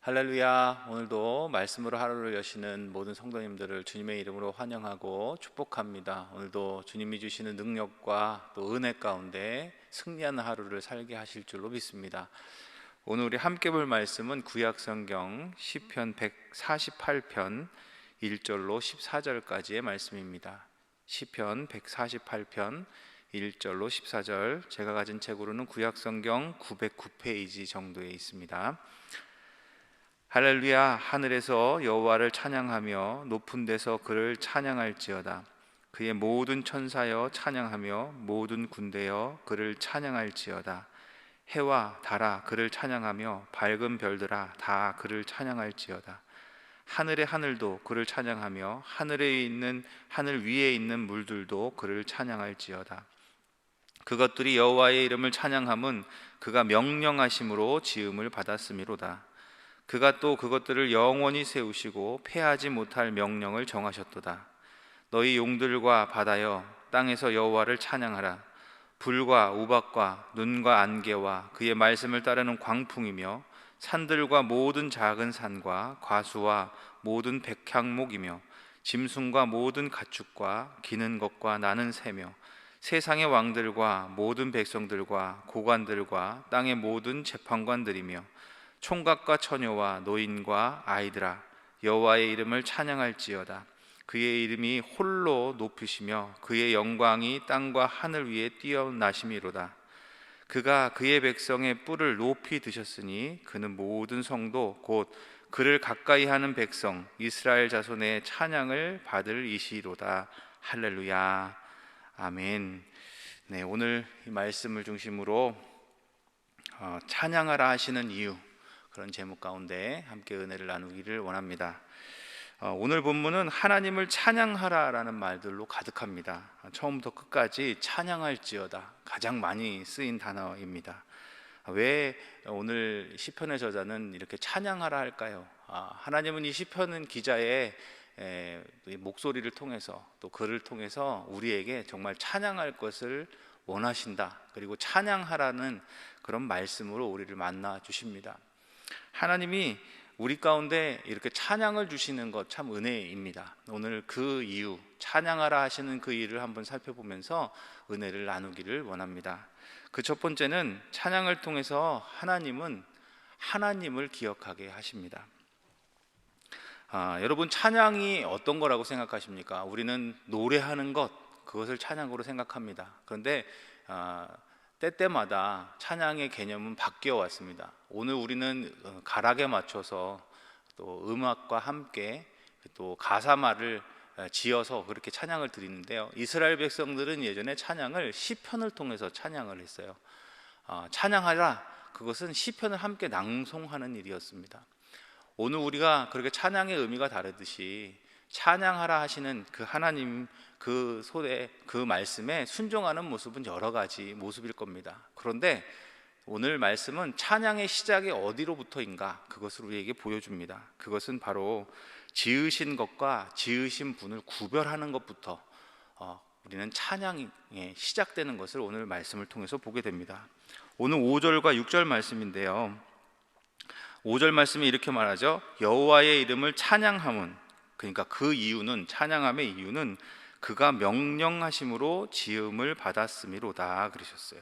할렐루야. 오늘도 말씀으로 하루를 여시는 모든 성도님들을 주님의 이름으로 환영하고 축복합니다. 오늘도 주님이 주시는 능력과 또 은혜 가운데 승리하는 하루를 살게 하실 줄로 믿습니다. 오늘 우리 함께 볼 말씀은 구약성경 시편 148편 1절로 14절까지의 말씀입니다. 시편 148편 1절로 14절, 제가 가진 책으로는 구약성경 909페이지 정도에 있습니다. 할렐루야. 하늘에서 여호와를 찬양하며 높은 데서 그를 찬양할지어다. 그의 모든 천사여 찬양하며 모든 군대여 그를 찬양할지어다. 해와 달아 그를 찬양하며 밝은 별들아 다 그를 찬양할지어다. 하늘의 하늘도 그를 찬양하며 하늘 위에 있는 물들도 그를 찬양할지어다. 그것들이 여호와의 이름을 찬양함은 그가 명령하심으로 지음을 받았음이로다. 그가 또 그것들을 영원히 세우시고 패하지 못할 명령을 정하셨도다. 너희 용들과 바다여 땅에서 여호와를 찬양하라. 불과 우박과 눈과 안개와 그의 말씀을 따르는 광풍이며 산들과 모든 작은 산과 과수와 모든 백향목이며 짐승과 모든 가축과 기는 것과 나는 새며 세상의 왕들과 모든 백성들과 고관들과 땅의 모든 재판관들이며 총각과 처녀와 노인과 아이들아 여호와의 이름을 찬양할지어다. 그의 이름이 홀로 높으시며 그의 영광이 땅과 하늘 위에 뛰어나심이로다. 그가 그의 백성의 뿔을 높이 드셨으니 그는 모든 성도 곧 그를 가까이 하는 백성 이스라엘 자손의 찬양을 받을 이시로다. 할렐루야. 아멘. 네, 오늘 이 말씀을 중심으로 찬양하라 하시는 이유, 그런 제목 가운데 함께 은혜를 나누기를 원합니다. 오늘 본문은 하나님을 찬양하라라는 말들로 가득합니다. 처음부터 끝까지 찬양할지어다, 가장 많이 쓰인 단어입니다. 왜 오늘 시편의 저자는 이렇게 찬양하라 할까요? 하나님은 이 시편 기자의 목소리를 통해서 또 글을 통해서 우리에게 정말 찬양할 것을 원하신다, 그리고 찬양하라는 그런 말씀으로 우리를 만나 주십니다. 하나님이 우리 가운데 이렇게 찬양을 주시는 것 참 은혜입니다. 오늘 그 이유, 찬양하라 하시는 그 일을 한번 살펴보면서 은혜를 나누기를 원합니다. 그 첫 번째는 찬양을 통해서 하나님은 하나님을 기억하게 하십니다. 여러분, 찬양이 어떤 거라고 생각하십니까? 우리는 노래하는 것, 그것을 찬양으로 생각합니다. 그런데 때때마다 찬양의 개념은 바뀌어 왔습니다. 오늘 우리는 가락에 맞춰서 또 음악과 함께 또 가사말을 지어서 그렇게 찬양을 드리는데요, 이스라엘 백성들은 예전에 찬양을 시편을 통해서 찬양을 했어요. 찬양하라, 그것은 시편을 함께 낭송하는 일이었습니다. 오늘 우리가 그렇게 찬양의 의미가 다르듯이 찬양하라 하시는 그 하나님 그 손에 그 말씀에 순종하는 모습은 여러 가지 모습일 겁니다. 그런데 오늘 말씀은 찬양의 시작이 어디로부터인가, 그것을 우리에게 보여줍니다. 그것은 바로 지으신 것과 지으신 분을 구별하는 것부터 우리는 찬양이 시작되는 것을 오늘 말씀을 통해서 보게 됩니다. 오늘 5절과 6절 말씀인데요, 5절 말씀이 이렇게 말하죠. 여호와의 이름을 찬양함은, 그러니까 그 이유는, 찬양함의 이유는 그가 명령하심으로 지음을 받았음이로다 그러셨어요.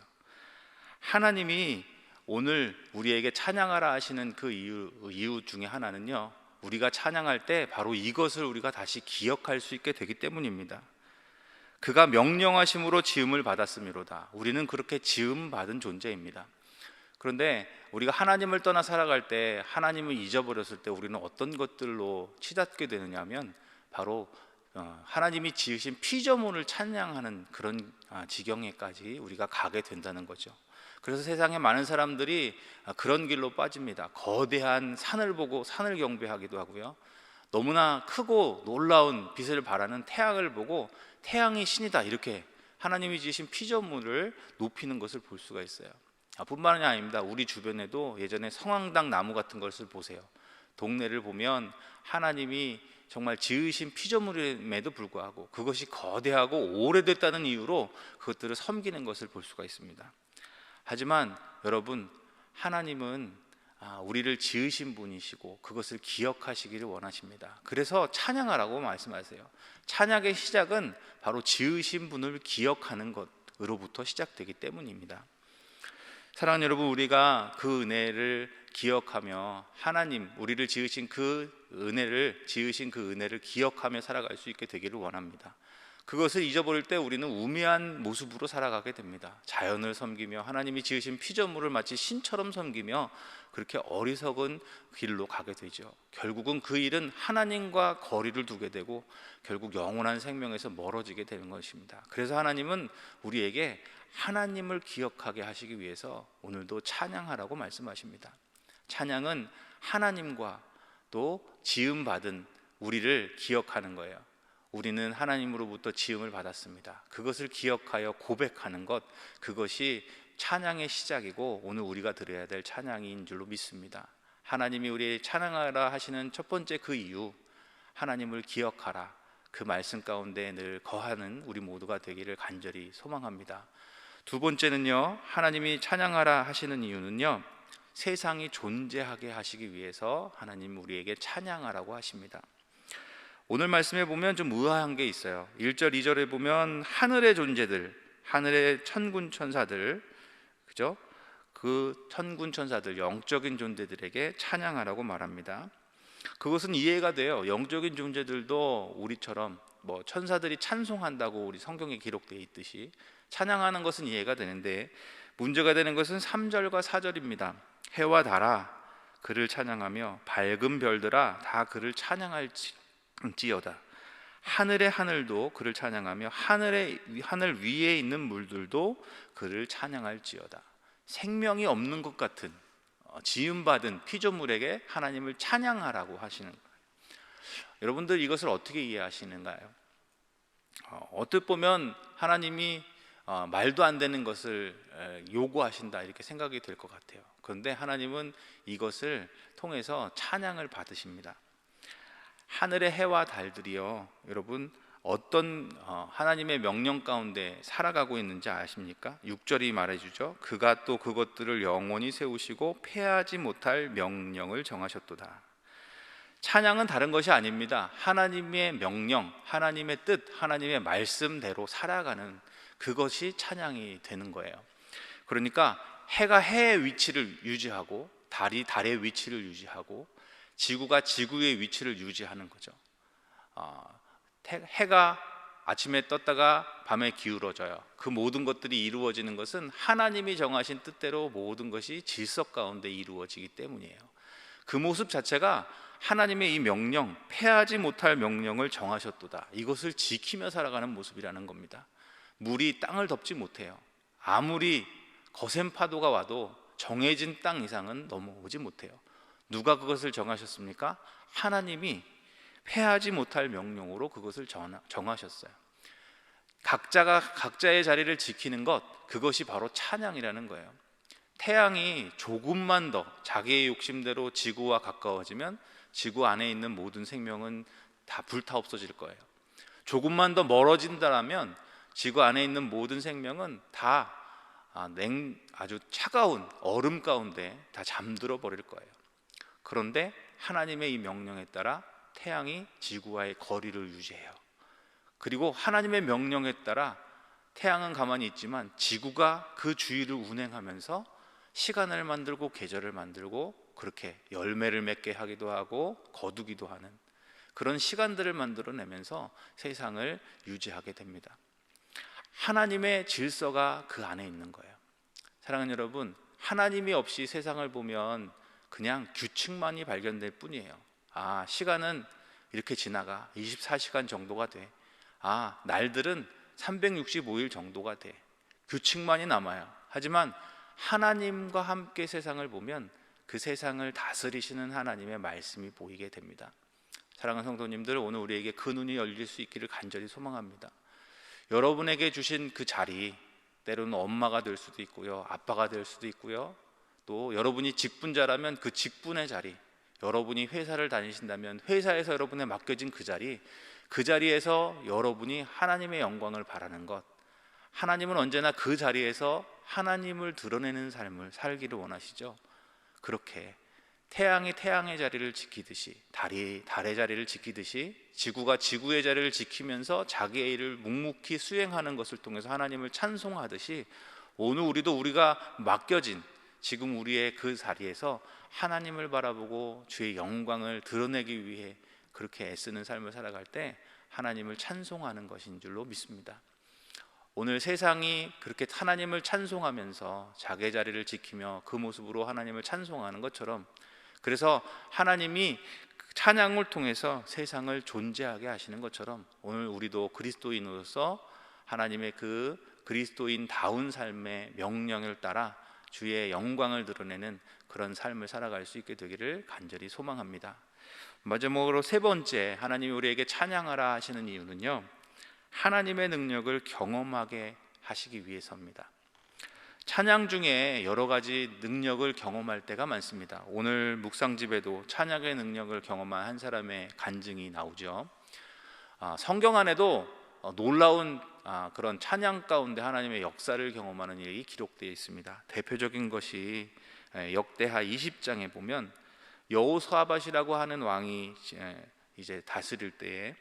하나님이 오늘 우리에게 찬양하라 하시는 그 이유 중에 하나는요, 우리가 찬양할 때 바로 이것을 우리가 다시 기억할 수 있게 되기 때문입니다. 그가 명령하심으로 지음을 받았음이로다. 우리는 그렇게 지음 받은 존재입니다. 그런데 우리가 하나님을 떠나 살아갈 때, 하나님을 잊어버렸을 때 우리는 어떤 것들로 치닫게 되느냐 하면 바로 하나님이 지으신 피조물을 찬양하는 그런 지경에까지 우리가 가게 된다는 거죠. 그래서 세상에 많은 사람들이 그런 길로 빠집니다. 거대한 산을 보고 산을 경배하기도 하고요, 너무나 크고 놀라운 빛을 발하는 태양을 보고 태양이 신이다, 이렇게 하나님이 지으신 피조물을 높이는 것을 볼 수가 있어요. 뿐만이 아닙니다. 우리 주변에도 예전에 성황당 나무 같은 것을 보세요. 동네를 보면 하나님이 정말 지으신 피조물임에도 불구하고 그것이 거대하고 오래됐다는 이유로 그것들을 섬기는 것을 볼 수가 있습니다. 하지만 여러분, 하나님은 우리를 지으신 분이시고 그것을 기억하시기를 원하십니다. 그래서 찬양하라고 말씀하세요. 찬양의 시작은 바로 지으신 분을 기억하는 것으로부터 시작되기 때문입니다. 사랑하는 여러분, 우리가 그 은혜를 기억하며 하나님, 우리를 지으신 그 은혜를 기억하며 살아갈 수 있게 되기를 원합니다. 그것을 잊어버릴 때 우리는 우매한 모습으로 살아가게 됩니다. 자연을 섬기며 하나님이 지으신 피조물을 마치 신처럼 섬기며 그렇게 어리석은 길로 가게 되죠. 결국은 그 일은 하나님과 거리를 두게 되고 결국 영원한 생명에서 멀어지게 되는 것입니다. 그래서 하나님은 우리에게 하나님을 기억하게 하시기 위해서 오늘도 찬양하라고 말씀하십니다. 찬양은 하나님과 또 지음받은 우리를 기억하는 거예요. 우리는 하나님으로부터 지음을 받았습니다. 그것을 기억하여 고백하는 것, 그것이 찬양의 시작이고 오늘 우리가 드려야 될 찬양인 줄로 믿습니다. 하나님이 우리 찬양하라 하시는 첫 번째 그 이유, 하나님을 기억하라, 그 말씀 가운데 늘 거하는 우리 모두가 되기를 간절히 소망합니다. 두 번째는요, 하나님이 찬양하라 하시는 이유는요, 세상이 존재하게 하시기 위해서 하나님 우리에게 찬양하라고 하십니다. 오늘 말씀에 보면 좀 의아한 게 있어요. 1절, 2절에 보면 하늘의 존재들, 하늘의 천군 천사들, 그죠? 그 천군 천사들, 영적인 존재들에게 찬양하라고 말합니다. 그것은 이해가 돼요. 영적인 존재들도 우리처럼 천사들이 찬송한다고 우리 성경에 기록되어 있듯이 찬양하는 것은 이해가 되는데, 문제가 되는 것은 3절과 4절입니다. 해와 달아 그를 찬양하며 밝은 별들아 다 그를 찬양할지어다. 하늘의 하늘도 그를 찬양하며 하늘 위에 있는 물들도 그를 찬양할지어다. 생명이 없는 것 같은 지음받은 피조물에게 하나님을 찬양하라고 하시는 거예요. 여러분들 이것을 어떻게 이해하시는가요? 어떻게 보면 하나님이 말도 안 되는 것을 요구하신다 이렇게 생각이 될 것 같아요. 그런데 하나님은 이것을 통해서 찬양을 받으십니다. 하늘의 해와 달들이요, 여러분 어떤 하나님의 명령 가운데 살아가고 있는지 아십니까? 6절이 말해주죠. 그가 또 그것들을 영원히 세우시고 패하지 못할 명령을 정하셨도다. 찬양은 다른 것이 아닙니다. 하나님의 명령, 하나님의 뜻, 하나님의 말씀대로 살아가는 그것이 찬양이 되는 거예요. 그러니까 해가 해의 위치를 유지하고 달이 달의 위치를 유지하고 지구가 지구의 위치를 유지하는 거죠. 해가 아침에 떴다가 밤에 기울어져요. 그 모든 것들이 이루어지는 것은 하나님이 정하신 뜻대로 모든 것이 질서 가운데 이루어지기 때문이에요. 그 모습 자체가 하나님의 이 명령, 패하지 못할 명령을 정하셨도다, 이것을 지키며 살아가는 모습이라는 겁니다. 물이 땅을 덮지 못해요. 아무리 거센 파도가 와도 정해진 땅 이상은 넘어오지 못해요. 누가 그것을 정하셨습니까? 하나님이 패하지 못할 명령으로 그것을 정하셨어요. 각자가 각자의 자리를 지키는 것, 그것이 바로 찬양이라는 거예요. 태양이 조금만 더 자기의 욕심대로 지구와 가까워지면 지구 안에 있는 모든 생명은 다 불타 없어질 거예요. 조금만 더 멀어진다면 지구 안에 있는 모든 생명은 다 아주 차가운 얼음 가운데 다 잠들어 버릴 거예요. 그런데 하나님의 이 명령에 따라 태양이 지구와의 거리를 유지해요. 그리고 하나님의 명령에 따라 태양은 가만히 있지만 지구가 그 주위를 운행하면서 시간을 만들고 계절을 만들고 그렇게 열매를 맺게 하기도 하고 거두기도 하는 그런 시간들을 만들어내면서 세상을 유지하게 됩니다. 하나님의 질서가 그 안에 있는 거예요. 사랑하는 여러분, 하나님이 없이 세상을 보면 그냥 규칙만이 발견될 뿐이에요. 시간은 이렇게 지나가 24시간 정도가 돼. 날들은 365일 정도가 돼. 규칙만이 남아요. 하지만 하나님과 함께 세상을 보면 그 세상을 다스리시는 하나님의 말씀이 보이게 됩니다. 사랑하는 성도님들, 오늘 우리에게 그 눈이 열릴 수 있기를 간절히 소망합니다. 여러분에게 주신 그 자리, 때로는 엄마가 될 수도 있고요, 아빠가 될 수도 있고요, 또 여러분이 직분자라면 그 직분의 자리, 여러분이 회사를 다니신다면 회사에서 여러분에 맡겨진 그 자리에서 여러분이 하나님의 영광을 바라는 것, 하나님은 언제나 그 자리에서 하나님을 드러내는 삶을 살기를 원하시죠. 그렇게 태양이 태양의 자리를 지키듯이, 달이 달의 자리를 지키듯이 지구가 지구의 자리를 지키면서 자기의 일을 묵묵히 수행하는 것을 통해서 하나님을 찬송하듯이, 오늘 우리가 맡겨진 지금 우리의 그 자리에서 하나님을 바라보고 주의 영광을 드러내기 위해 그렇게 애쓰는 삶을 살아갈 때 하나님을 찬송하는 것인 줄로 믿습니다. 오늘 세상이 그렇게 하나님을 찬송하면서 자기의 자리를 지키며 그 모습으로 하나님을 찬송하는 것처럼, 그래서 하나님이 찬양을 통해서 세상을 존재하게 하시는 것처럼 오늘 우리도 그리스도인으로서 하나님의 그 그리스도인다운 삶의 명령을 따라 주의 영광을 드러내는 그런 삶을 살아갈 수 있게 되기를 간절히 소망합니다. 마지막으로 세 번째, 하나님이 우리에게 찬양하라 하시는 이유는요, 하나님의 능력을 경험하게 하시기 위해서입니다. 찬양 중에 여러 가지 능력을 경험할 때가 많습니다. 오늘 묵상집에도 찬양의 능력을 경험한 한 사람의 간증이 나오죠. 성경 안에도 놀라운 그런 찬양 가운데 하나님의 역사를 경험하는 일이 기록되어 있습니다. 대표적인 것이 역대하 20장에 보면 여호사밧이라고 하는 왕이 이제 다스릴 때에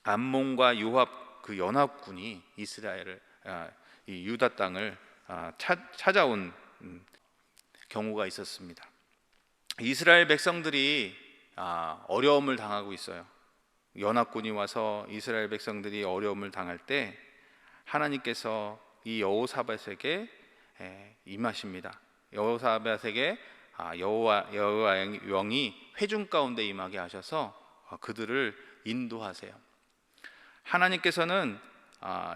암몬과 요압 그 연합군이 이스라엘을 이 유다 땅을 찾아온 경우가 있었습니다. 이스라엘 백성들이 어려움을 당하고 있어요. 연합군이 와서 이스라엘 백성들이 어려움을 당할 때 하나님께서 이 여호사밧에게 임하십니다. 여호사밧에게 여호와 영이 회중 가운데 임하게 하셔서 그들을 인도하세요. 하나님께서는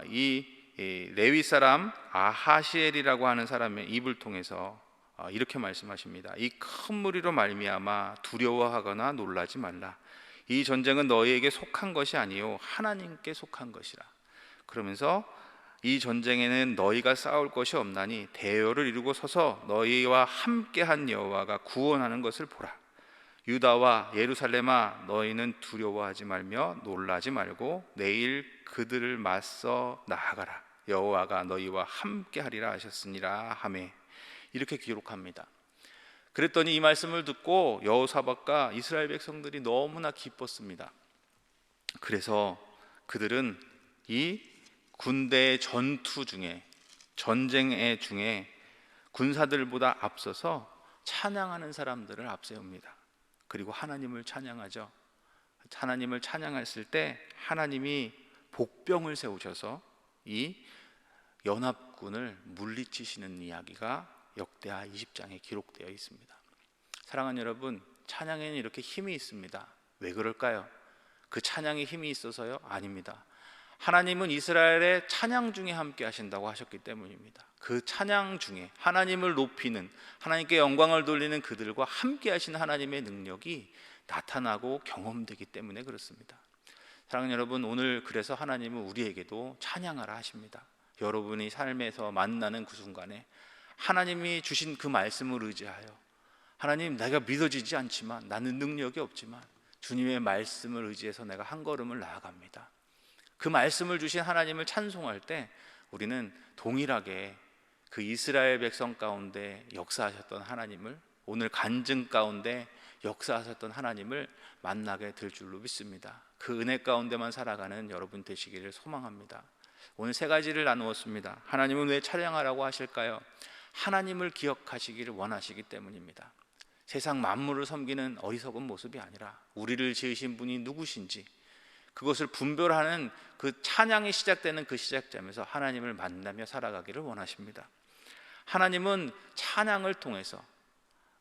이 레위 사람 아하시엘이라고 하는 사람의 입을 통해서 이렇게 말씀하십니다. 이 큰 무리로 말미암아 두려워하거나 놀라지 말라. 이 전쟁은 너희에게 속한 것이 아니요 하나님께 속한 것이라. 그러면서 이 전쟁에는 너희가 싸울 것이 없나니 대열을 이루고 서서 너희와 함께한 여호와가 구원하는 것을 보라. 유다와 예루살렘아, 너희는 두려워하지 말며 놀라지 말고 내일 그들을 맞서 나아가라. 여호와가 너희와 함께하리라 하셨으니라 하매, 이렇게 기록합니다. 그랬더니 이 말씀을 듣고 여호사밧과 이스라엘 백성들이 너무나 기뻤습니다. 그래서 그들은 이 군대의 전투 중에, 전쟁의 중에 군사들보다 앞서서 찬양하는 사람들을 앞세웁니다. 그리고 하나님을 찬양하죠. 하나님을 찬양했을 때 하나님이 복병을 세우셔서 이 연합군을 물리치시는 이야기가 역대하 20장에 기록되어 있습니다. 사랑하는 여러분, 찬양에는 이렇게 힘이 있습니다. 왜 그럴까요? 그 찬양에 힘이 있어서요? 아닙니다. 하나님은 이스라엘의 찬양 중에 함께 하신다고 하셨기 때문입니다. 그 찬양 중에 하나님을 높이는, 하나님께 영광을 돌리는 그들과 함께 하시는 하나님의 능력이 나타나고 경험되기 때문에 그렇습니다. 사랑하는 여러분, 오늘 그래서 하나님은 우리에게도 찬양하라 하십니다. 여러분이 삶에서 만나는 그 순간에 하나님이 주신 그 말씀을 의지하여, 하나님, 내가 믿어지지 않지만, 나는 능력이 없지만 주님의 말씀을 의지해서 내가 한 걸음을 나아갑니다. 그 말씀을 주신 하나님을 찬송할 때 우리는 동일하게 그 이스라엘 백성 가운데 역사하셨던 하나님을, 오늘 간증 가운데 역사하셨던 하나님을 만나게 될 줄로 믿습니다. 그 은혜 가운데만 살아가는 여러분 되시기를 소망합니다. 오늘 세 가지를 나누었습니다. 하나님은 왜 찬양하라고 하실까요? 하나님을 기억하시기를 원하시기 때문입니다. 세상 만물을 섬기는 어리석은 모습이 아니라 우리를 지으신 분이 누구신지 그것을 분별하는 그 찬양이 시작되는 그 시작점에서 하나님을 만나며 살아가기를 원하십니다. 하나님은 찬양을 통해서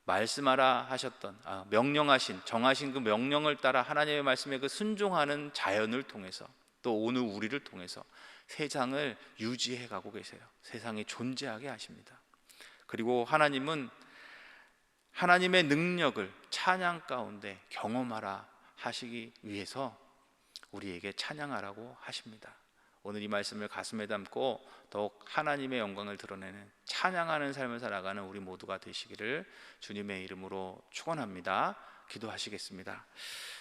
말씀하라 하셨던 명령하신, 정하신 그 명령을 따라 하나님의 말씀에 그 순종하는 자연을 통해서, 또 오늘 우리를 통해서 세상을 유지해 가고 계세요. 세상이 존재하게 하십니다. 그리고 하나님은 하나님의 능력을 찬양 가운데 경험하라 하시기 위해서 우리에게 찬양하라고 하십니다. 오늘 이 말씀을 가슴에 담고 더욱 하나님의 영광을 드러내는 찬양하는 삶을 살아가는 우리 모두가 되시기를 주님의 이름으로 축원합니다. 기도하시겠습니다.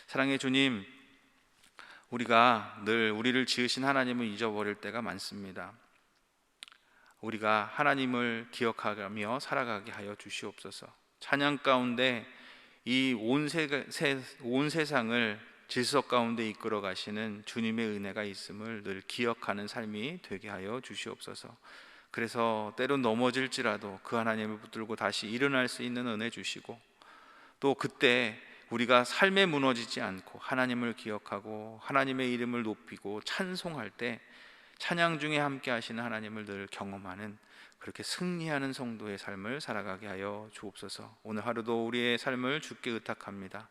사랑의 주님, 우리가 늘 우리를 지으신 하나님을 잊어버릴 때가 많습니다. 우리가 하나님을 기억하며 살아가게 하여 주시옵소서. 찬양 가운데 이 온 세상을 질서 가운데 이끌어 가시는 주님의 은혜가 있음을 늘 기억하는 삶이 되게 하여 주시옵소서. 그래서 때론 넘어질지라도 그 하나님을 붙들고 다시 일어날 수 있는 은혜 주시고, 또 그때 우리가 삶에 무너지지 않고 하나님을 기억하고 하나님의 이름을 높이고 찬송할 때 찬양 중에 함께 하시는 하나님을 늘 경험하는, 그렇게 승리하는 성도의 삶을 살아가게 하여 주옵소서. 오늘 하루도 우리의 삶을 주께 의탁합니다.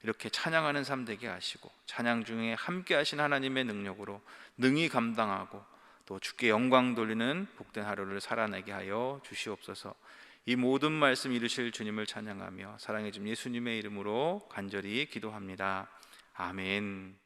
이렇게 찬양하는 삶 되게 하시고 찬양 중에 함께 하신 하나님의 능력으로 능히 감당하고 또 주께 영광 돌리는 복된 하루를 살아내게 하여 주시옵소서. 이 모든 말씀 이루실 주님을 찬양하며 사랑해 준 예수님의 이름으로 간절히 기도합니다. 아멘.